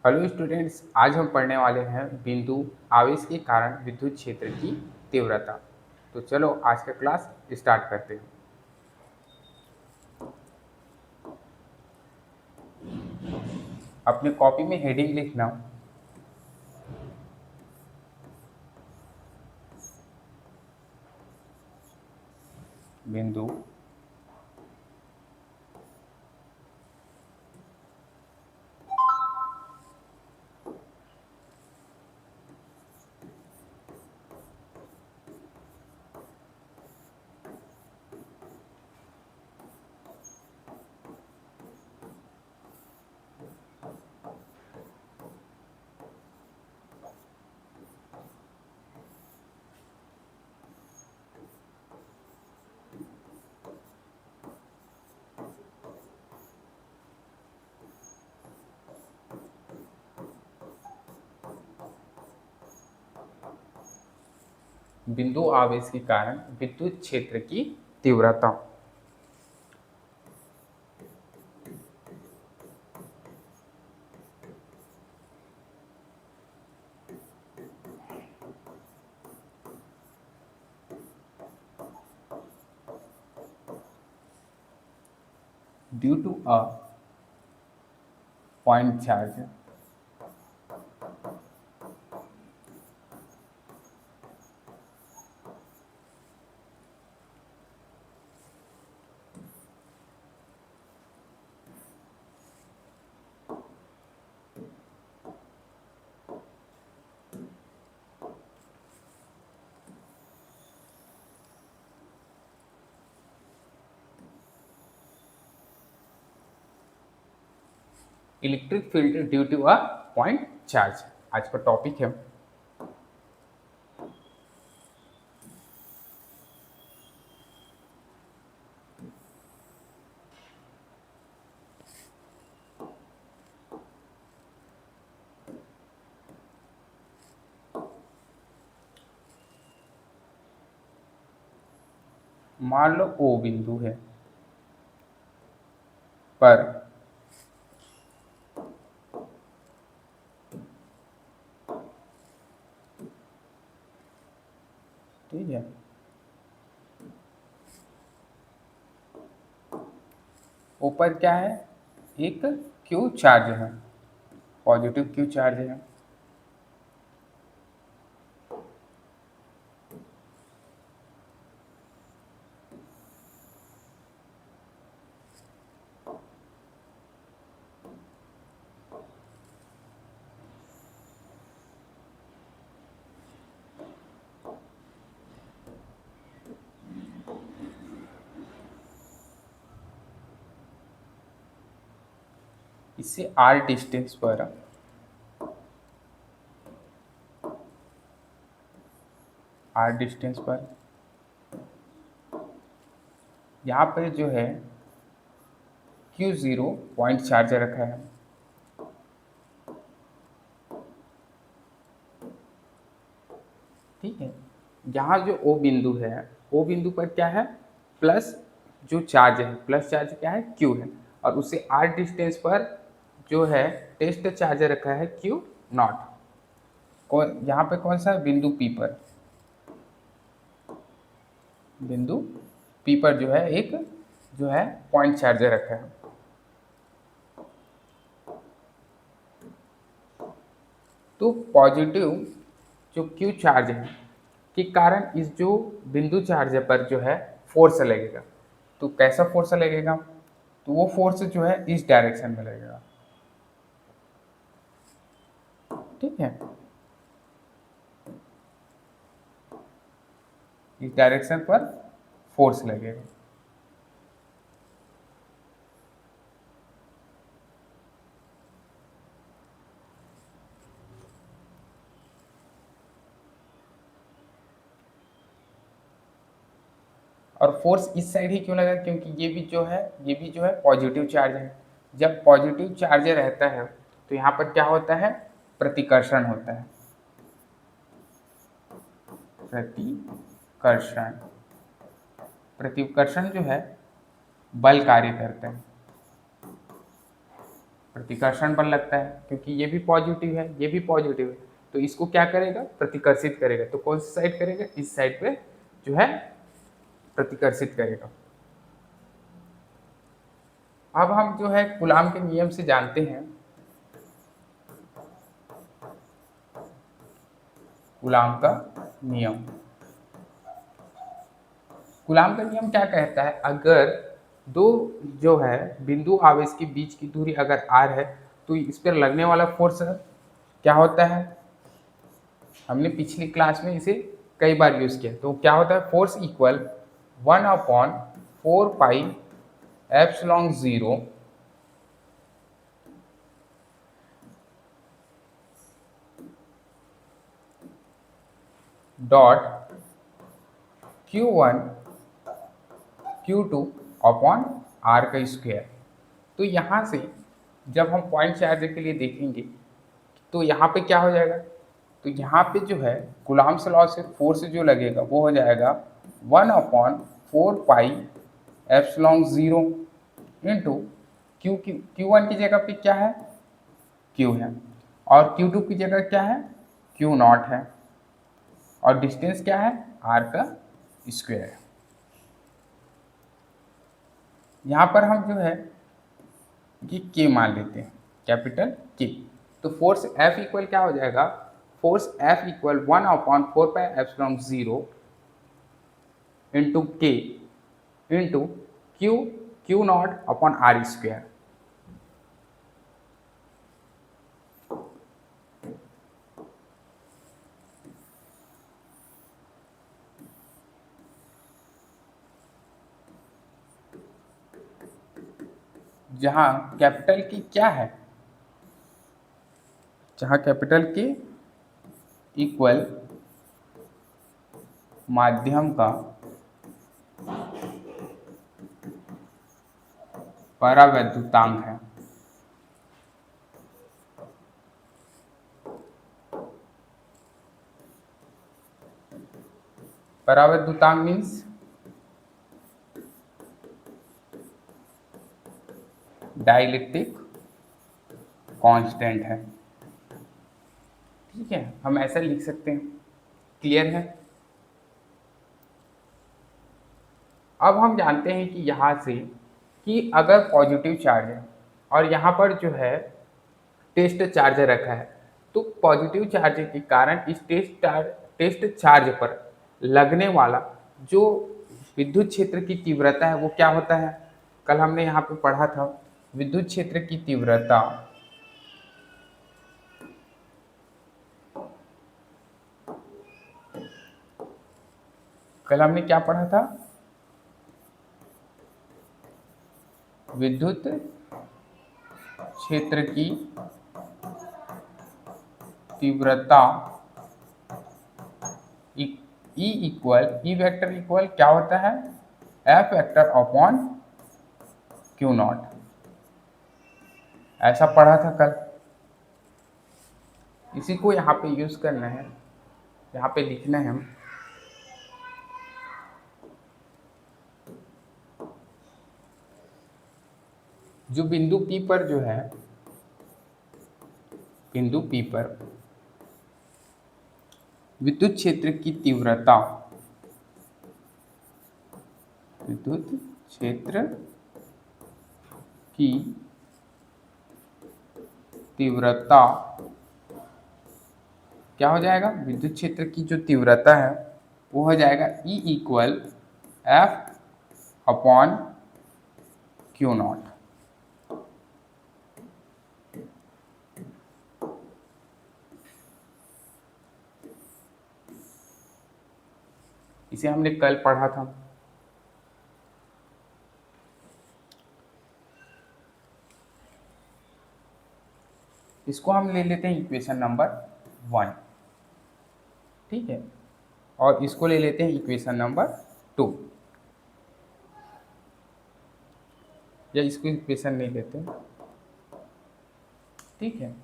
Hello students, आज हम पढ़ने वाले हैं बिंदु आवेश के कारण विद्युत क्षेत्र की तीव्रता। तो चलो आज का क्लास स्टार्ट करते हैं। अपने कॉपी में हेडिंग लिखना, बिंदु बिंदु आवेश के कारण विद्युत क्षेत्र की तीव्रता। Due to a point charge electric field due to a point charge आज का टॉपिक है। मान लो ओ बिंदु है पर ठीक है, ऊपर क्या है, एक क्यू चार्ज है, पॉजिटिव क्यू चार्ज है। इससे आर डिस्टेंस पर यहाँ पर जो है Q0 पॉइंट चार्ज रखा है। ठीक है, यहाँ जो ओ बिंदु है, ओ बिंदु पर क्या है, प्लस जो चार्ज है, प्लस चार्ज क्या है, Q है, और उससे आर डिस्टेंस पर जो है टेस्ट चार्ज रखा है Q0। कौन यहाँ पे कौन सा है, बिंदु P पर, बिंदु P पर जो है एक जो है पॉइंट चार्ज रखा है। तो पॉजिटिव जो क्यू चार्ज है के कारण इस जो बिंदु चार्ज पर जो है फोर्स लगेगा। तो कैसा फोर्स लगेगा, तो वो फोर्स जो है इस डायरेक्शन में लगेगा। ठीक है, इस डायरेक्शन पर फोर्स लगेगा। और फोर्स इस साइड ही क्यों लगा, क्योंकि ये भी जो है पॉजिटिव चार्ज है। जब पॉजिटिव चार्ज रहता है तो यहाँ पर क्या होता है, प्रतिकर्षण होता है। प्रतिकर्षण, प्रतिकर्षण जो है बल कार्य करता है। प्रतिकर्षण बल लगता है, क्योंकि ये भी पॉजिटिव है, ये भी पॉजिटिव है, तो इसको क्या करेगा, प्रतिकर्षित करेगा। तो कौन सी साइड करेगा, इस साइड पे जो है प्रतिकर्षित करेगा। अब हम जो है कूलाम के नियम से जानते हैं, कूलाम का नियम। कूलाम का नियम क्या कहता है, अगर दो जो है बिंदु आवेश के बीच की दूरी अगर r है, तो इस पर लगने वाला फोर्स क्या होता है, हमने पिछली क्लास में इसे कई बार यूज किया। तो क्या होता है, force equal 1/4 pi epsilon 0 dot Q1 Q2 upon R का स्क्वायर। तो यहाँ से जब हम पॉइंट चार्ज के लिए देखेंगे तो यहाँ पे क्या हो जाएगा, तो यहाँ पे जो है कूलाम्स लॉ से फोर्स जो लगेगा वो हो जाएगा 1/4 पाई एप्सिलॉन 0 इंटू Q1 की जगह पे क्या है, Q है, और Q2 की जगह क्या है, Q0 है, और डिस्टेंस क्या है, R का स्क्वायर है। यहाँ पर हम जो है ये K मान लेते हैं, कैपिटल K। तो फोर्स F इक्वल क्या हो जाएगा, force F equal 1/4 pi epsilon 0 into K into Q0 upon R square. जहाँ कैपिटल की क्या है, जहाँ कैपिटल की इक्वल माध्यम का परावैद्युतांक है। परावैद्युतांक मीन्स डाइलेक्ट्रिक कांस्टेंट है, ठीक है, हम ऐसा लिख सकते हैं। क्लियर है। अब हम जानते हैं कि यहाँ से कि अगर पॉजिटिव चार्ज है और यहाँ पर जो है टेस्ट चार्ज रखा है, तो पॉजिटिव चार्ज के कारण इस टेस्ट चार्ज पर लगने वाला जो विद्युत क्षेत्र की तीव्रता है वो क्या होता है, कल हमने यहाँ पे पढ़ा था विद्युत क्षेत्र की तीव्रता कल हमने क्या पढ़ा था, विद्युत क्षेत्र की तीव्रता ई वेक्टर इक्वल क्या होता है, F वेक्टर अपॉन Q0, ऐसा पढ़ा था कल। इसी को यहाँ पे यूज करना है, यहाँ पे लिखना है हम जो बिंदु P पर जो है, बिंदु P पर विद्युत क्षेत्र की तीव्रता, विद्युत क्षेत्र की तीव्रता क्या हो जाएगा, विद्युत क्षेत्र की जो तीव्रता है वो हो जाएगा E equal F upon Q0। इसे हमने कल पढ़ा था। इसको हम ले लेते हैं इक्वेशन नंबर 1, ठीक है, और इसको ले लेते हैं इक्वेशन नंबर 2, या इसको इक्वेशन नहीं लेते, ठीक है।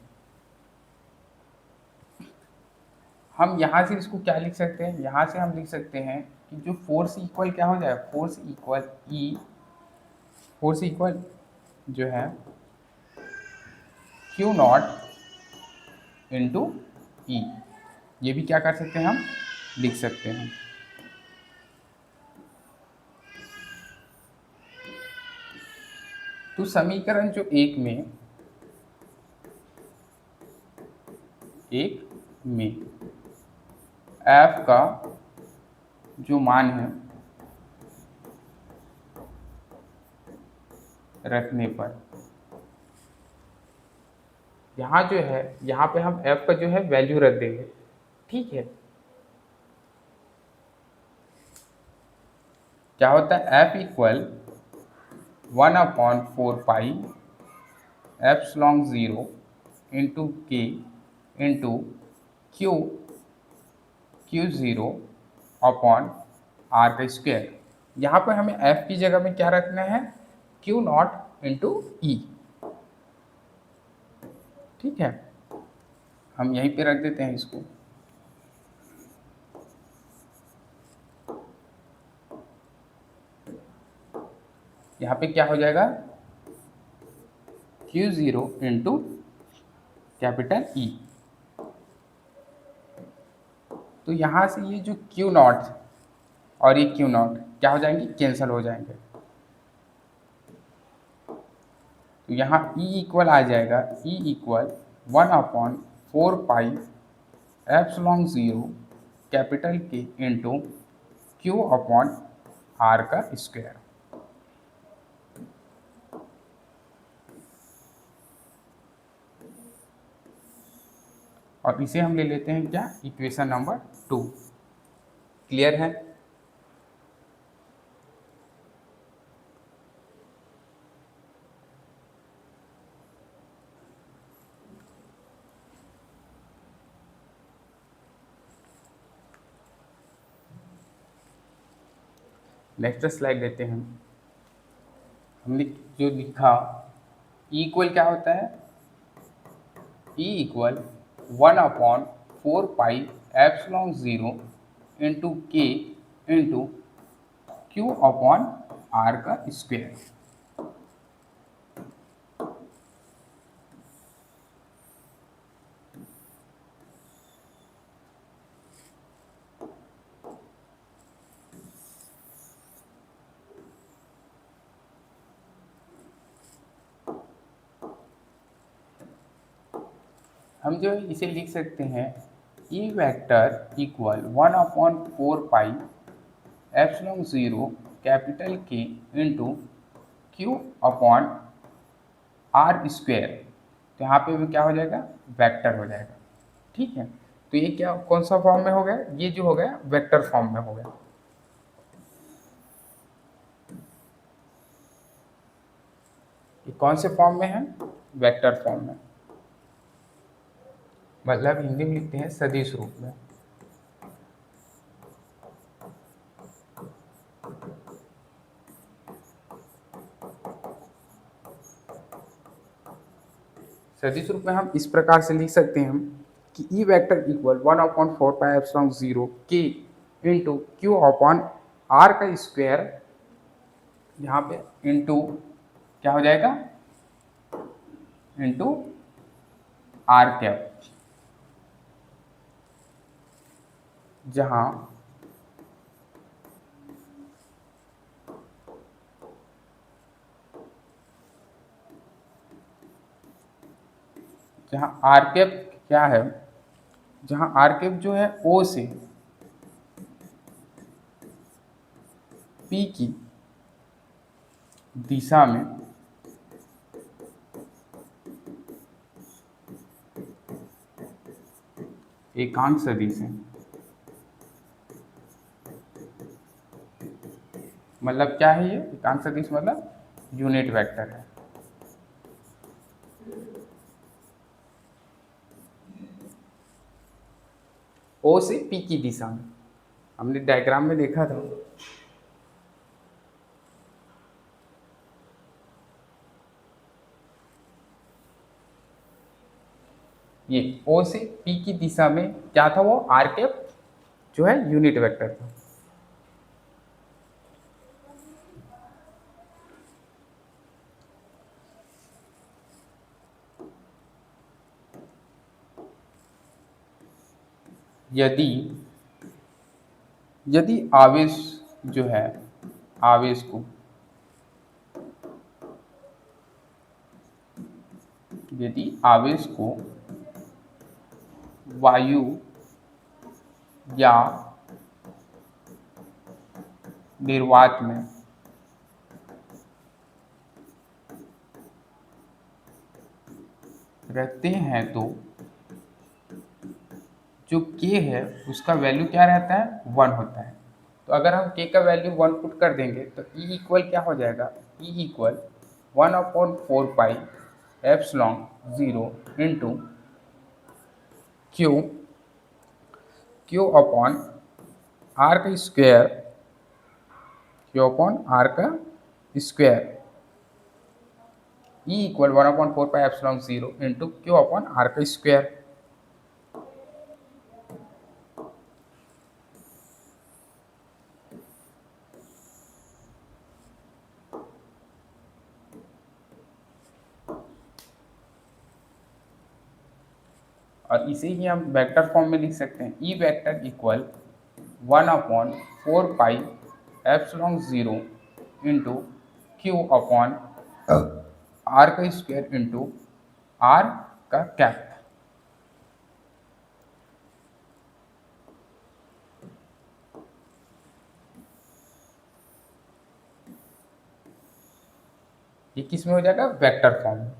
हम यहाँ से इसको क्या लिख सकते हैं, यहाँ से हम लिख सकते हैं कि जो फोर्स इक्वल क्या हो जाएगा, फोर्स इक्वल जो है क्यू नॉट इंटू ई, ये भी क्या कर सकते हैं हम लिख सकते हैं। तो समीकरण जो एक में एफ का जो मान है रखने पर, यहाँ जो है, यहाँ पे हम एफ का जो है वैल्यू रख देंगे, ठीक है। क्या होता है, F equal 1/4 pi epsilon 0 into K into Q Q0 upon R का स्क्वायर। यहाँ पर हमें एफ की जगह में क्या रखना है, क्यू नॉट इंटू ई, ठीक है। हम यहीं पे रख देते हैं इसको। यहाँ पे क्या हो जाएगा, Q0 इंटू कैपिटल ई। तो यहाँ से ये जो क्यू नॉट और ये क्यू नॉट क्या हो जाएंगे, कैंसिल हो जाएंगे। तो यहाँ E इक्वल आ जाएगा, E equal 1/4 pi epsilon 0 capital K into Q upon R का स्क्वायर। और इसे हम ले लेते हैं क्या, इक्वेशन नंबर 2। क्लियर है। नेक्स्ट स्लाइड लेते हैं। हमने जो लिखा E इक्वल क्या होता है, E equal 1/4 pi epsilon 0 into K into Q upon R का स्क्वायर। हम जो है इसे लिख सकते हैं, E vector equal 1/4 pi epsilon 0 capital K into Q upon R square. तो यहाँ पे भी क्या हो जाएगा, वेक्टर हो जाएगा, ठीक है। तो ये क्या, कौन सा फॉर्म में हो गया, ये जो हो गया वेक्टर फॉर्म में हो गया। ये कौन से फॉर्म में है, वेक्टर फॉर्म में, मतलब हिंदी में लिखते हैं सदिश रूप में। सदिश रूप में हम इस प्रकार से लिख सकते हैं कि E vector equal 1/4 pi epsilon 0 के इंटू क्यू अपॉन आर का स्क्वायर, यहाँ पे इंटू क्या हो जाएगा, इंटू आर कैप, जहाँ आर कैप क्या है, जहाँ आर कैप जो है ओ से पी की दिशा में एकांक सदिश है। मतलब क्या है ये एकांक सदिश, मतलब यूनिट वेक्टर है। ओ से पी की दिशा में, हमने डायग्राम में देखा था। ये ओ से पी की दिशा में क्या था, वो आर कैप जो है यूनिट वेक्टर था। यदि यदि आवेश जो है, आवेश को यदि आवेश को वायु या निर्वात में रखते हैं तो जो k है उसका वैल्यू क्या रहता है, 1 होता है। तो अगर हम k का वैल्यू 1 पुट कर देंगे तो E इक्वल क्या हो जाएगा, E equal 1/4 pi epsilon 0 into Q upon R का square, E equal 1/4 pi epsilon 0 into Q upon R का स्क्वायर। और इसे ही हम वेक्टर फॉर्म में लिख सकते हैं, E vector equal 1/4 pi epsilon 0 into Q upon R का स्क्वायर इंटू आर का कैप। ये किस में हो जाएगा, वेक्टर फॉर्म में।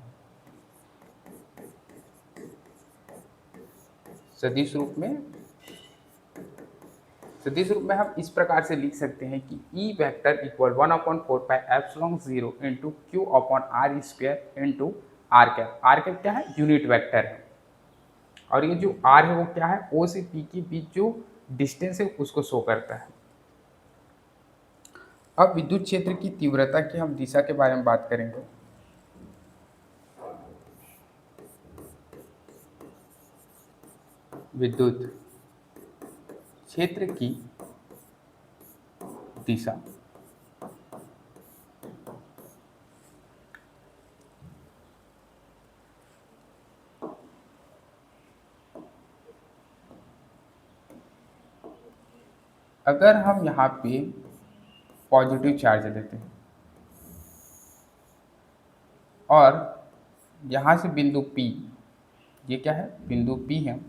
सदिश रूप में हम इस प्रकार से लिख सकते हैं कि E vector equal 1/4 pi epsilon 0 into Q upon R square into R cap. R cap क्या है, यूनिट वेक्टर है। और ये जो आर है वो क्या है, ओ से पी के बीच जो डिस्टेंस है उसको शो करता है। अब विद्युत क्षेत्र की तीव्रता की हम दिशा के बारे में बात करेंगे। विद्युत क्षेत्र की दिशा अगर हम यहाँ पे पॉजिटिव चार्ज लेते हैं और यहाँ से बिंदु P, ये क्या है, बिंदु P है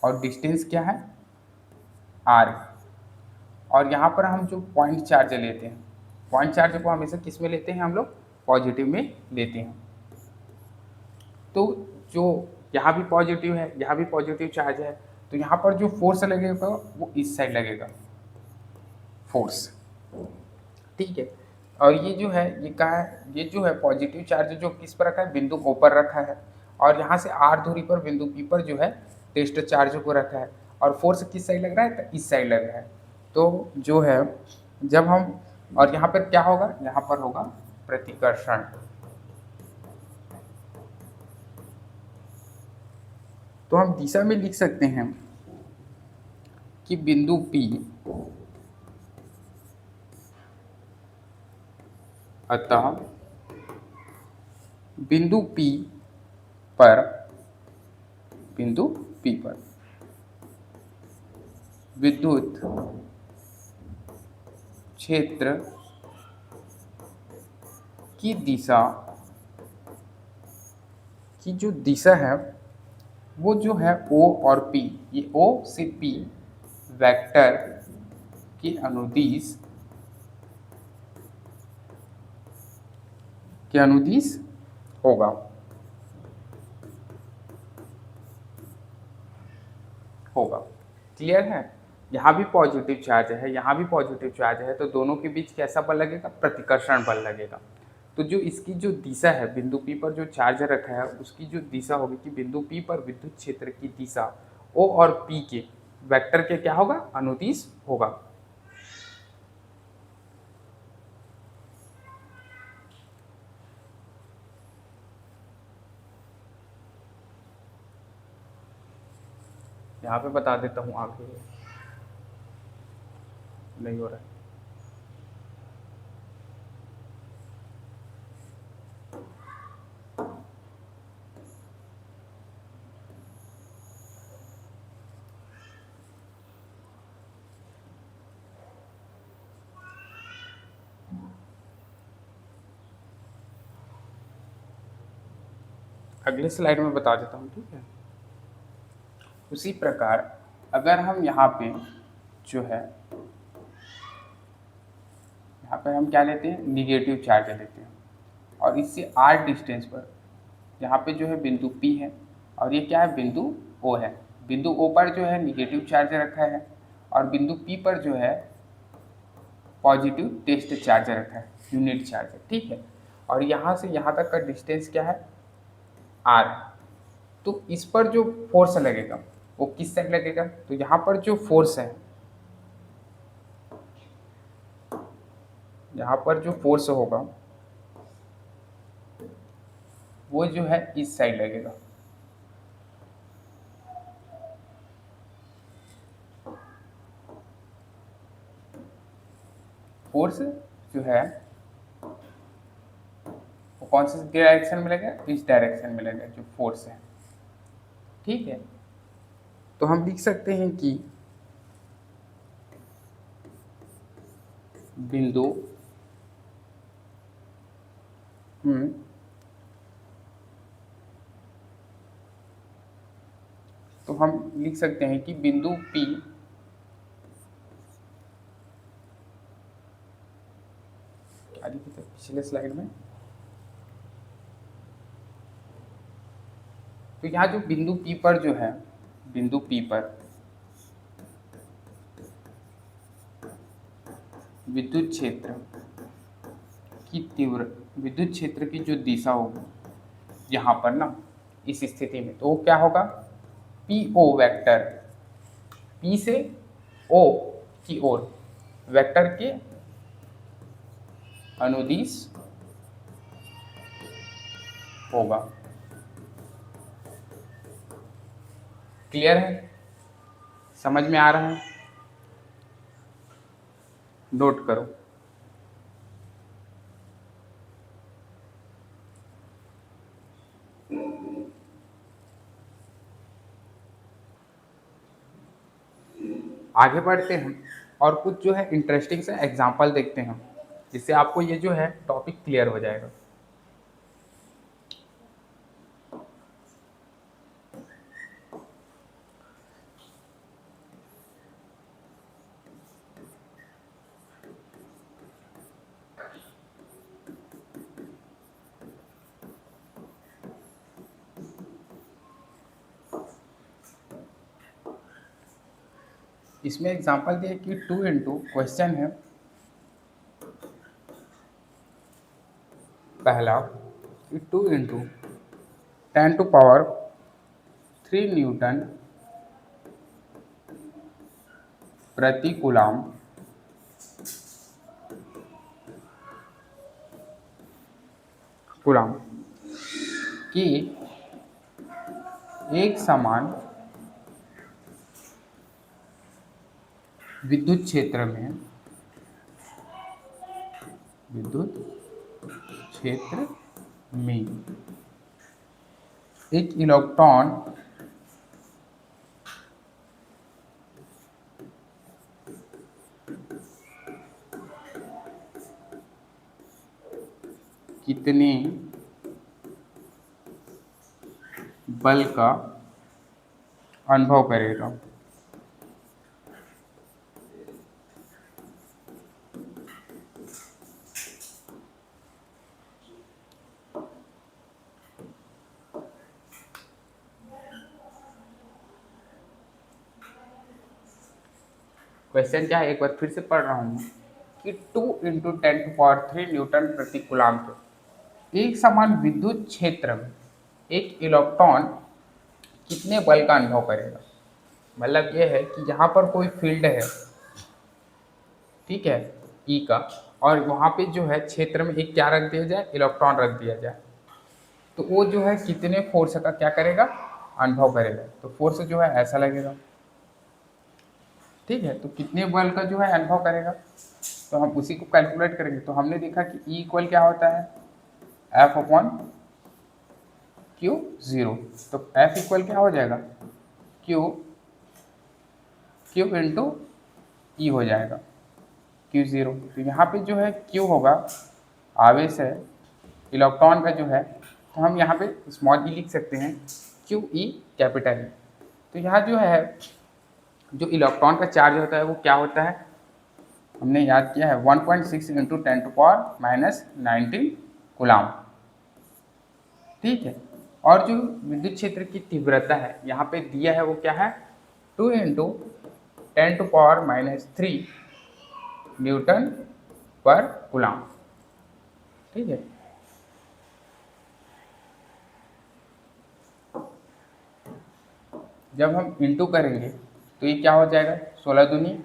और डिस्टेंस क्या है, R, और यहाँ पर हम जो पॉइंट चार्ज लेते हैं, पॉइंट चार्ज को हमेशा किस में लेते हैं, हम लोग पॉजिटिव में लेते हैं। तो जो यहाँ भी पॉजिटिव है, यहाँ भी पॉजिटिव चार्ज है, तो यहाँ पर जो फोर्स लगेगा वो इस साइड लगेगा, फोर्स, ठीक है। और ये जो है, ये कहाँ है, ये जो है पॉजिटिव चार्ज जो किस पर रखा है, बिंदु O पर रखा है, और यहाँ से R दूरी पर बिंदु P पर जो है टेस्ट चार्ज को रखा है, और फोर्स किस साइड लग रहा है, तो इस साइड लग रहा है। तो जो है जब हम, और यहाँ पर क्या होगा, यहाँ पर होगा प्रतिकर्षण। तो हम दिशा में लिख सकते हैं कि बिंदु P, अतः बिंदु P पर विद्युत क्षेत्र की दिशा की जो दिशा है वो जो है O और P, ये O से P वेक्टर के अनुदिश होगा। क्लियर है, यहाँ भी पॉजिटिव चार्ज है, यहाँ भी पॉजिटिव चार्ज है, तो दोनों के बीच कैसा बल लगेगा, प्रतिकर्षण बल लगेगा। तो जो इसकी जो दिशा है, बिंदु P पर जो चार्ज रखा है उसकी जो दिशा होगी कि बिंदु P पर विद्युत क्षेत्र की दिशा O और P के वेक्टर के क्या होगा, अनुदिश होगा। यहाँ पे बता देता हूँ, आगे नहीं हो रहा है। अगले स्लाइड में बता देता हूँ, ठीक है। उसी प्रकार अगर हम यहाँ पे जो है, यहाँ पर हम क्या लेते हैं, निगेटिव चार्ज लेते हैं, और इससे r डिस्टेंस पर यहाँ पे जो है बिंदु P है, और ये क्या है, बिंदु O है। बिंदु O पर जो है निगेटिव चार्ज रखा है, और बिंदु P पर जो है पॉजिटिव टेस्ट चार्ज रखा है, यूनिट चार्ज है, ठीक है। और यहाँ से यहाँ तक का डिस्टेंस क्या है, r। तो इस पर जो फोर्स लगेगा वो किस साइड लगेगा, तो यहाँ पर जो फोर्स है, यहाँ पर जो फोर्स होगा वो जो है इस साइड लगेगा। फोर्स जो है वो कौन से डायरेक्शन में लगेगा, इस डायरेक्शन में लगेगा जो फोर्स है, ठीक है। तो हम लिख सकते हैं कि बिंदु तो हम लिख सकते हैं कि बिंदु P पिछले स्लाइड में, तो यहाँ जो बिंदु P पर जो है, बिंदु P पर विद्युत क्षेत्र की तीव्र, विद्युत क्षेत्र की जो दिशा होगी यहाँ पर ना, इस स्थिति में, तो वो क्या होगा, PO वेक्टर, P से O की ओर वेक्टर के अनुदिश होगा। क्लियर है, समझ में आ रहा है, नोट करो। आगे बढ़ते हैं और कुछ जो है इंटरेस्टिंग से एग्जाम्पल देखते हैं, जिससे आपको ये जो है टॉपिक क्लियर हो जाएगा। इसमें एग्जांपल दिए कि 2 इंटू क्वेश्चन है पहला कि 2 इंटू 10⁻³ न्यूटन प्रति कूलाम की एक समान विद्युत क्षेत्र में एक इलेक्ट्रॉन कितने बल का अनुभव करेगा। क्वेश्चन क्या है, एक बार फिर से पढ़ रहा हूँ कि 2 इंटू 10⁻³ न्यूटन प्रति कूलाम के एक समान विद्युत क्षेत्र में एक इलेक्ट्रॉन कितने बल का अनुभव करेगा। मतलब ये है कि यहाँ पर कोई फील्ड है, ठीक है, ई का, और वहाँ पे जो है क्षेत्र में एक क्या रख दिया जाए, इलेक्ट्रॉन रख दिया जाए, तो वो जो है कितने फोर्स का क्या करेगा, अनुभव करेगा। तो फोर्स जो है ऐसा लगेगा, ठीक है। तो कितने बल का जो है अनुभव करेगा, तो हम उसी को कैलकुलेट करेंगे। तो हमने देखा कि E इक्वल क्या होता है, F/Q0। तो F इक्वल क्या हो जाएगा, Q इंटू E हो जाएगा, Q0। तो यहाँ पे जो है Q होगा आवेश है, इलेक्ट्रॉन का जो है तो हम यहाँ पे स्मॉल ई लिख सकते हैं, क्यू ई कैपिटल है। तो यहाँ जो है जो इलेक्ट्रॉन का चार्ज होता है वो क्या होता है, हमने याद किया है 1.6 इंटू 10⁻⁻19 कूलाम। ठीक है, और जो विद्युत क्षेत्र की तीव्रता है यहाँ पे दिया है वो क्या है, 2 इंटू 10⁻³ न्यूटन पर कूलाम। ठीक है, जब हम इंटू करेंगे तो ये क्या हो जाएगा, 16 दूनी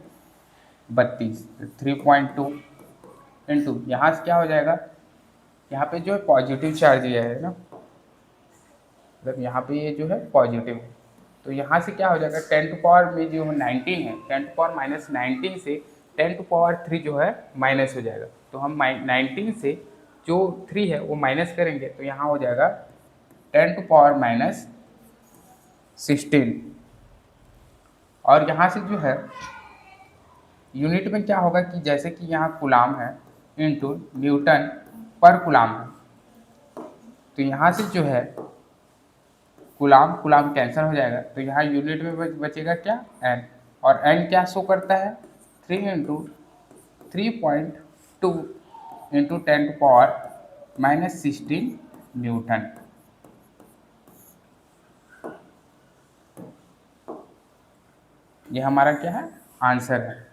32, 3.2 इंटू यहाँ से क्या हो जाएगा, यहाँ पे जो है पॉजिटिव चार्ज ये है ना, मतलब यहाँ पे ये जो है पॉजिटिव है, तो यहाँ से क्या हो जाएगा 10 टू पावर में जो 19 है, 10 टू पावर -19 से 10 टू पावर 3 जो है माइनस हो जाएगा। तो हम 19 से जो 3 है वो माइनस करेंगे तो यहाँ हो जाएगा 10 टू पावर -16, और यहाँ से जो है यूनिट में क्या होगा कि जैसे कि यहाँ कूलाम है इंटू न्यूटन पर कूलाम है, तो यहाँ से जो है कूलाम कूलाम कैंसिल हो जाएगा, तो यहाँ यूनिट में बचेगा क्या, एन, और एन क्या शो करता है 3 into 3.2 into 10 to power -16 newton. ये हमारा क्या है, आंसर है।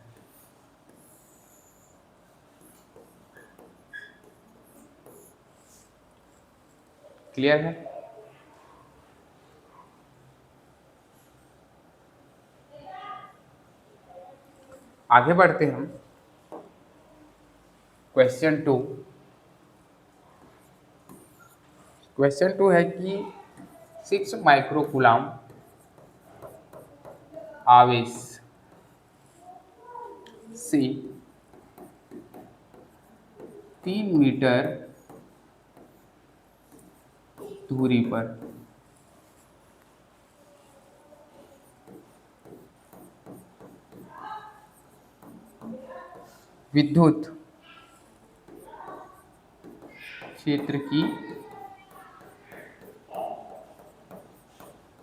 क्लियर है? आगे बढ़ते हैं हम क्वेश्चन 2। क्वेश्चन 2 है कि 6 माइक्रो कूलाम आवेश से 3 मीटर दूरी पर विद्युत क्षेत्र की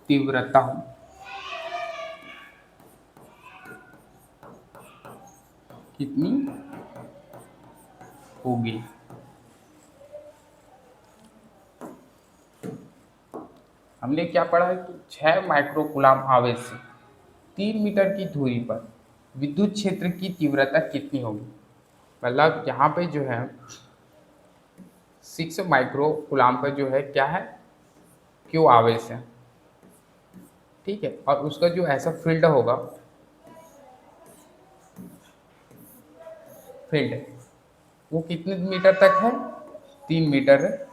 तीव्रता कितनी होगी। हमने क्या पढ़ा है कि 6 माइक्रो कूलाम आवेश से 3 मीटर की दूरी पर विद्युत क्षेत्र की तीव्रता कितनी होगी। मतलब यहाँ पे जो है 6 माइक्रो कूलाम का जो है क्या है, क्यू आवेश है। ठीक है, और उसका जो ऐसा फील्ड होगा, फील्ड वो कितने मीटर तक है, 3 मीटर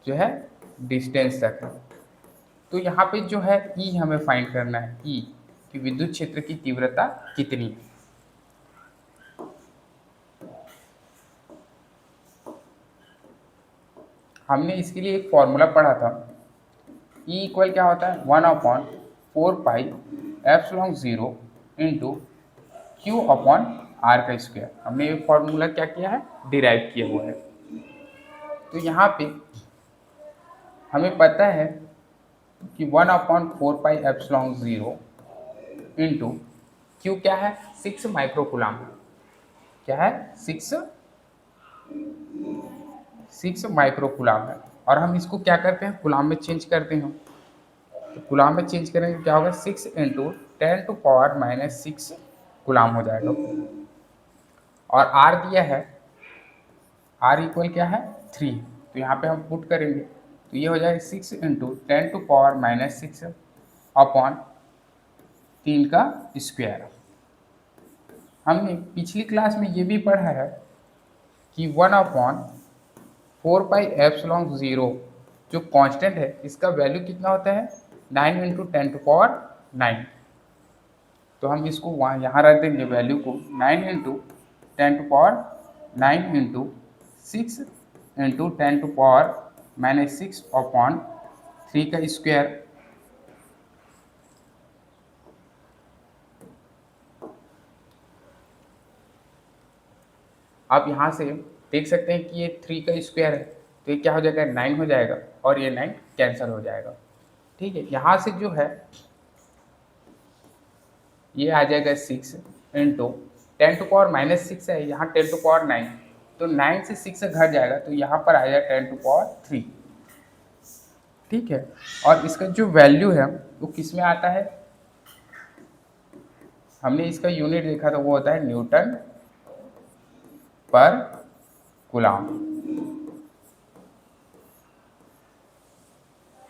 जो है डिस्टेंस तक है। तो यहाँ पे जो है ई हमें फाइंड करना है, ई कि विद्युत क्षेत्र की तीव्रता कितनी है। हमने इसके लिए एक फॉर्मूला पढ़ा था, ई इक्वल क्या होता है 1/4πε0 इंटू क्यू अपॉन आर का स्क्वायर। हमने ये फॉर्मूला क्या किया है, डिराइव किया हुआ है। तो यहाँ पे हमें पता है कि 1/4πε0 इंटू क्यू क्या है, 6 माइक्रो कूलाम है, क्या है 6 माइक्रो कूलाम है, और हम इसको क्या करते हैं कूलाम में चेंज करते हैं। तो कूलाम में चेंज करेंगे क्या होगा, 6 इंटू 10 टू पावर -6 कूलाम हो जाएगा। और आर दिया है, आर इक्वल क्या है 3, तो यहाँ पे हम पुट करेंगे तो ये हो जाएगा 6 इंटू 10 टू पावर -6 अपॉन 3 का स्क्वायर। हमने पिछली क्लास में ये भी पढ़ा है कि 1/4πε0 जो कांस्टेंट है इसका वैल्यू कितना होता है 9 इंटू 10 टू पावर 9। तो हम इसको वहाँ यहाँ रख देंगे वैल्यू को 9 into 10 to power 9 into 6 into 10 to power -6 upon 3 का स्क्वायर। आप यहाँ से देख सकते हैं कि ये 3 का स्क्वायर है, तो ये क्या हो जाएगा 9 हो जाएगा, और ये 9 कैंसिल हो जाएगा। ठीक है, यहाँ से जो है ये आ जाएगा 6 इंटू 10⁻⁻6 है, यहाँ 10⁻9, तो 9 से 6 घट जाएगा तो यहाँ पर आ जाएगा 10⁻3। ठीक है, और इसका जो वैल्यू है वो किस में आता है, हमने इसका यूनिट देखा था, वो होता है न्यूटन पर कूलम।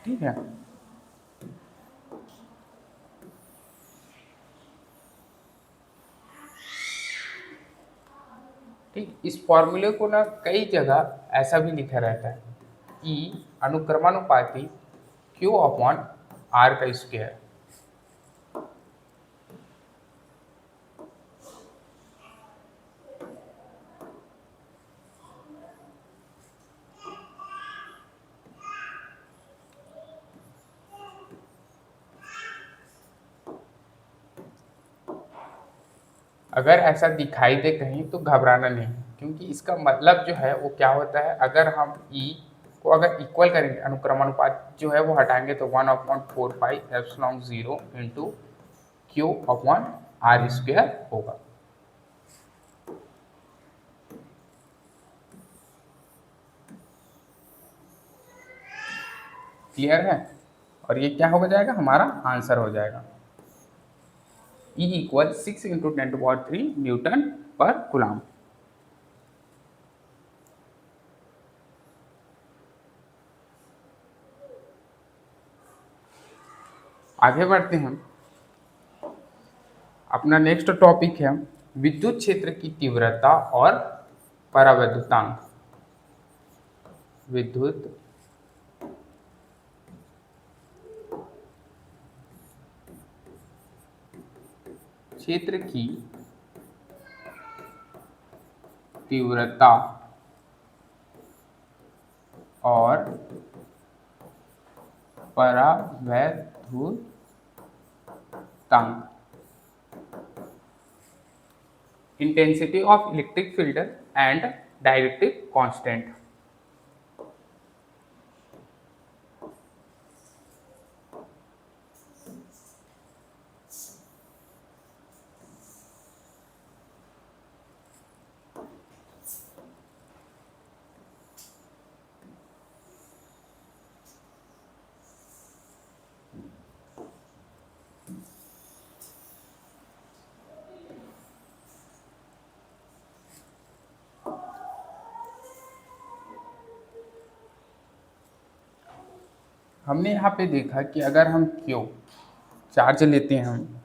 ठीक है, ठीक, इस फॉर्मूले को ना कई जगह ऐसा भी लिखा रहता है कि अनुक्रमानुपाती Q/R का स्क्वायर। अगर ऐसा दिखाई दे कहीं तो घबराना नहीं, क्योंकि इसका मतलब जो है वो क्या होता है, अगर हम E को अगर इक्वल करेंगे, अनुक्रमानुपात जो है वो हटाएंगे तो 1/4πε0 इंटू Q/R² होगा। क्लियर है, और ये क्या हो जाएगा, हमारा आंसर हो जाएगा E = 6 × 10⁻³ न्यूटन पर कूलम। आगे बढ़ते हैं, अपना नेक्स्ट टॉपिक है विद्युत क्षेत्र की तीव्रता और परावैद्युतांक। विद्युत क्षेत्र की तीव्रता और परावैद्युतांक, intensity of electric field and dielectric constant. हमने यहाँ पे देखा कि अगर हम Q चार्ज लेते हैं हम,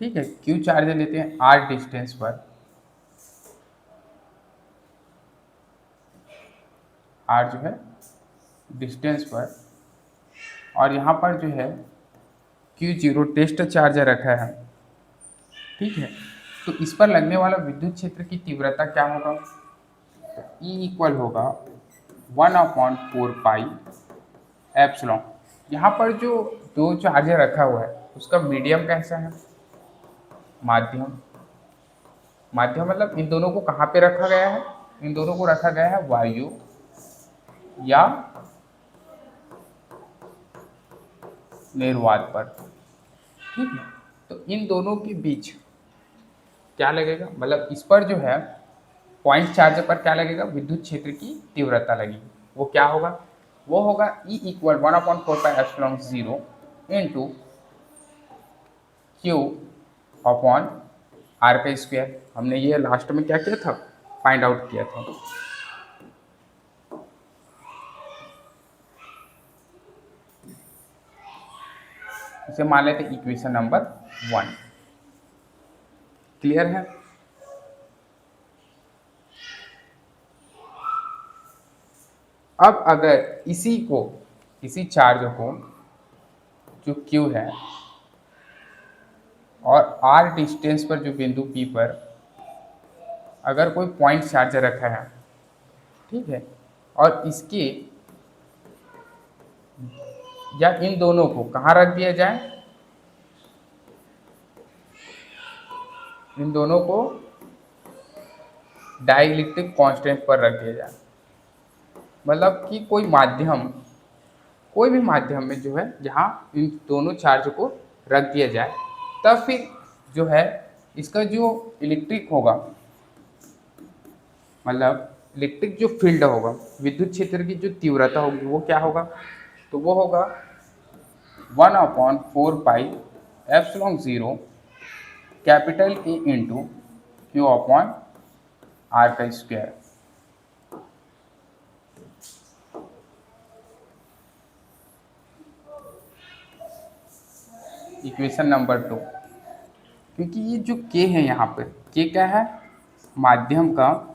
ठीक है, Q चार्ज लेते हैं R डिस्टेंस पर, R जो है डिस्टेंस पर, और यहाँ पर जो है Q0 टेस्ट चार्ज रखा है। ठीक है, तो इस पर लगने वाला विद्युत क्षेत्र की तीव्रता क्या होगा, तो E इक्वल होगा 1/4πε। यहाँ पर जो दो चार्जर रखा हुआ है उसका मीडियम कैसा है, माध्यम। माध्यम मतलब इन दोनों को कहाँ पे रखा गया है, इन दोनों को रखा गया है वायु या निर्वात पर। ठीक है, तो इन दोनों के बीच क्या लगेगा, मतलब इस पर जो है पॉइंट चार्ज पर क्या लगेगा, विद्युत क्षेत्र की तीव्रता लगेगी। वो क्या होगा, वो होगा E = 1/4πε0 इंटू Q/R²। हमने ये लास्ट में क्या किया था, फाइंड आउट किया था। इसे मान लेते हैं इक्वेशन नंबर 1। क्लियर है, अब अगर इसी चार्ज को जो Q है और R डिस्टेंस पर जो बिंदु P पर अगर कोई पॉइंट चार्ज रखा है, ठीक है, और इसके या इन दोनों को कहाँ रख दिया जाए, इन दोनों को डाइलेक्ट्रिक कांस्टेंट पर रख दिया जाए। मतलब कि कोई भी माध्यम में जो है जहाँ इन दोनों चार्ज को रख दिया जाए, तब फिर जो है इसका जो इलेक्ट्रिक होगा, मतलब इलेक्ट्रिक जो फील्ड होगा, विद्युत क्षेत्र की जो तीव्रता होगी वो क्या होगा, तो वो होगा 1/4 pi epsilon 0 capital A into Q upon R का स्क्वायर। इक्वेशन नंबर 2, क्योंकि ये जो के है यहाँ पर, के क्या है, माध्यम का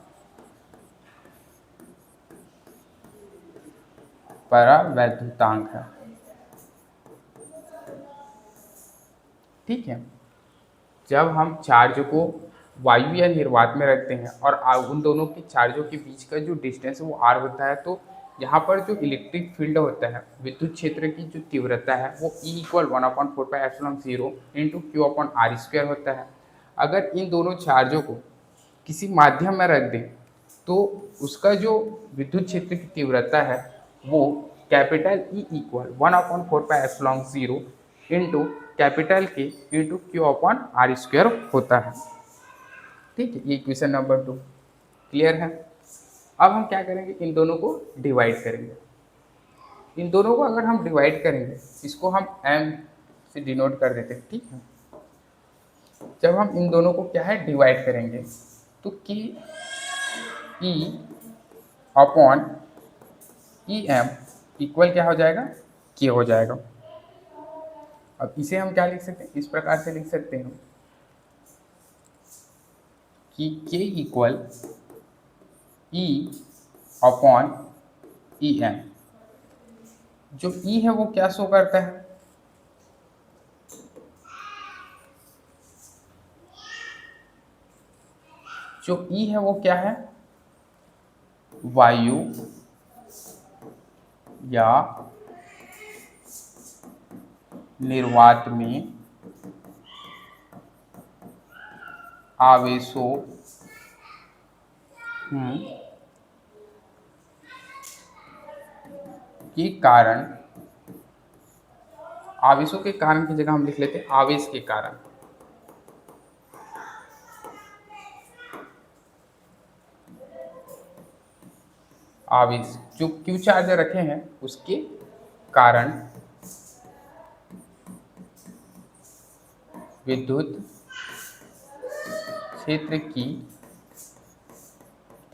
परावैद्युतांक है। ठीक है, जब हम चार्ज को वायु या निर्वात में रखते हैं और उन दोनों के चार्जों के बीच का जो डिस्टेंस है वो आर होता है, तो यहाँ पर जो इलेक्ट्रिक फील्ड होता है, विद्युत क्षेत्र की जो तीव्रता है वो E equal 1/4 pi epsilon 0 into Q upon R square होता है। अगर इन दोनों चार्जों को किसी माध्यम में रख दें तो उसका जो विद्युत क्षेत्र की तीव्रता है वो capital E equal 1/4 pi epsilon 0 into capital K into Q upon R square होता है। ठीक है, ये इक्वेशन नंबर 2 क्लियर है। अब हम क्या करेंगे, इन दोनों को डिवाइड करेंगे। इन दोनों को अगर हम डिवाइड करेंगे, इसको हम m से डिनोट कर देते हैं। ठीक है, जब हम इन दोनों को क्या है डिवाइड करेंगे तो कि E upon E M equal क्या हो जाएगा, के हो जाएगा। अब इसे हम क्या लिख सकते हैं, इस प्रकार से लिख सकते हैं कि K equal E upon E M. जो ई है वो क्या शो करता है, जो ई है वो क्या है, वायु या निर्वात में आवेशों के कारण, आवेशों के कारण की जगह हम लिख लेते हैं आवेश के कारण, आवेश जो क्यू चार्ज रखे हैं उसके कारण विद्युत क्षेत्र की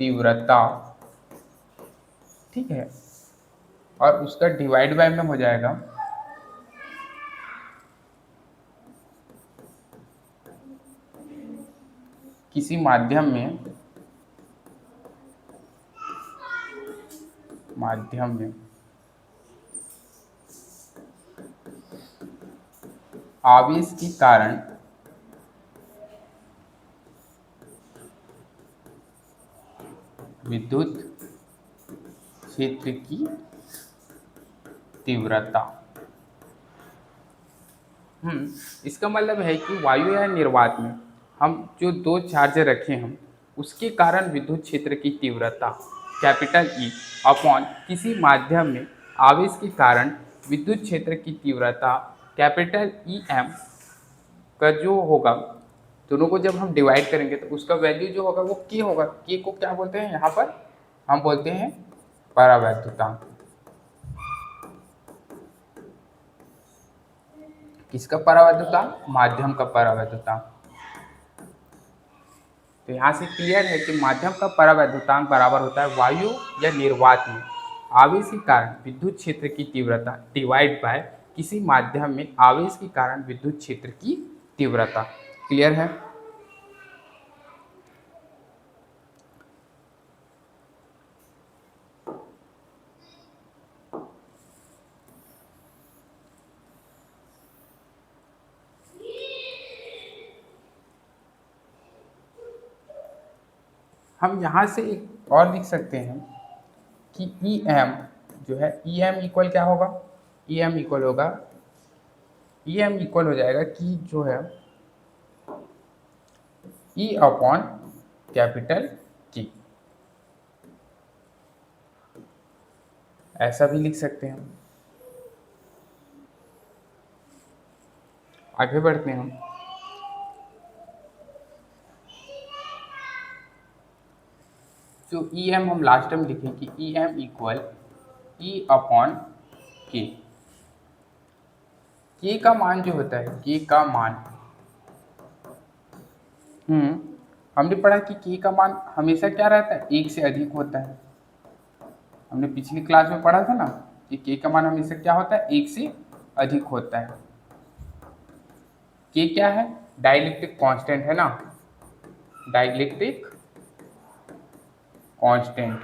तीव्रता, ठीक है, और उसका डिवाइड बाय में हो जाएगा किसी माध्यम में आवेश के कारण विद्युत क्षेत्र की तीव्रता। इसका मतलब है कि वायु या निर्वात में हम जो दो चार्ज रखे हम उसके कारण विद्युत क्षेत्र की तीव्रता कैपिटल ई अपॉन किसी माध्यम में आवेश के कारण विद्युत क्षेत्र की तीव्रता कैपिटल ई एम का जो होगा, दोनों को जब हम डिवाइड करेंगे तो उसका वैल्यू जो होगा वो के होगा। के को क्या बोलते हैं, यहाँ पर हम बोलते हैं परावैद्युतांक। किसका परावैद्युतांक, माध्यम का परावैद्युतांक। तो यहाँ से क्लियर है कि माध्यम का परावैद्युतांक बराबर होता है वायु या निर्वात में आवेश के कारण विद्युत क्षेत्र की तीव्रता डिवाइड बाय किसी माध्यम में आवेश के कारण विद्युत क्षेत्र की तीव्रता। क्लियर है। हम यहाँ से एक और लिख सकते हैं कि ई एम जो है, ई एम इक्वल क्या होगा, ई एम इक्वल होगा, ई एम इक्वल हो जाएगा कि जो है ई अपॉन कैपिटल की। ऐसा भी लिख सकते हैं हम। आगे बढ़ते हैं हम। जो ई एम हम लास्ट में लिखे कि E M equal E upon K. K का मान जो होता है, के का मान, हमने पढ़ा कि के का मान हमेशा क्या रहता है, एक से अधिक होता है। हमने पिछली क्लास में पढ़ा था ना कि के का मान हमेशा क्या होता है, एक से अधिक होता है। के क्या है, डाइलेक्ट्रिक कांस्टेंट है ना, डाइलेक्ट्रिक कांस्टेंट।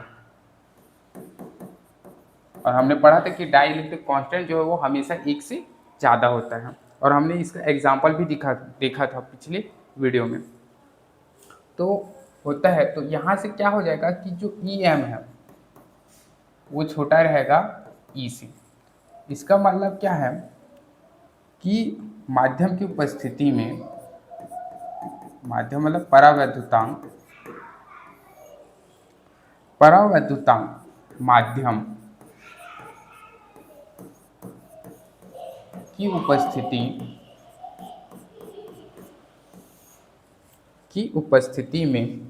और हमने पढ़ा था कि डाइलेक्ट्रिक कांस्टेंट जो है वो हमेशा एक से ज़्यादा होता है, और हमने इसका एग्जाम्पल भी देखा था पिछले वीडियो में। तो होता है, तो यहाँ से क्या हो जाएगा कि जो ई एम है वो छोटा रहेगा ई से। इसका मतलब क्या है कि माध्यम की उपस्थिति में, माध्यम मतलब परावैद्युतांक, परावैद्युतांक माध्यम की उपस्थिति में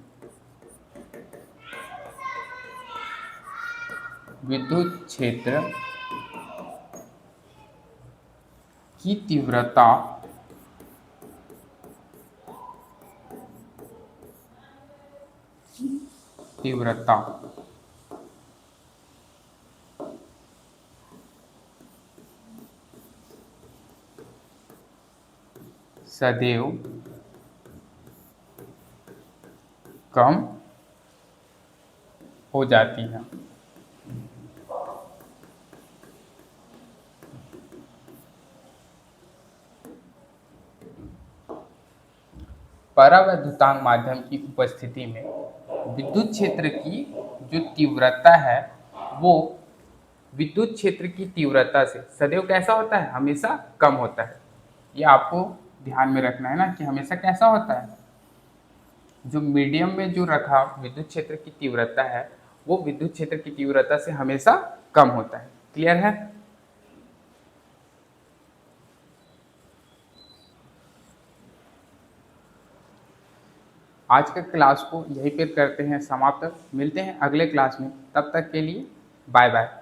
विद्युत क्षेत्र की तीव्रता सदैव कम हो जाती है। परावैद्युतांक माध्यम की उपस्थिति में विद्युत क्षेत्र की जो तीव्रता है वो विद्युत क्षेत्र की तीव्रता से सदैव कैसा होता है, हमेशा कम होता है। ये आपको ध्यान में रखना है ना कि हमेशा कैसा होता है, जो मीडियम में जो रखा विद्युत क्षेत्र की तीव्रता है वो विद्युत क्षेत्र की तीव्रता से हमेशा कम होता है। क्लियर है? आज के क्लास को यहीं पर करते हैं समाप्त। मिलते हैं अगले क्लास में, तब तक के लिए बाय बाय।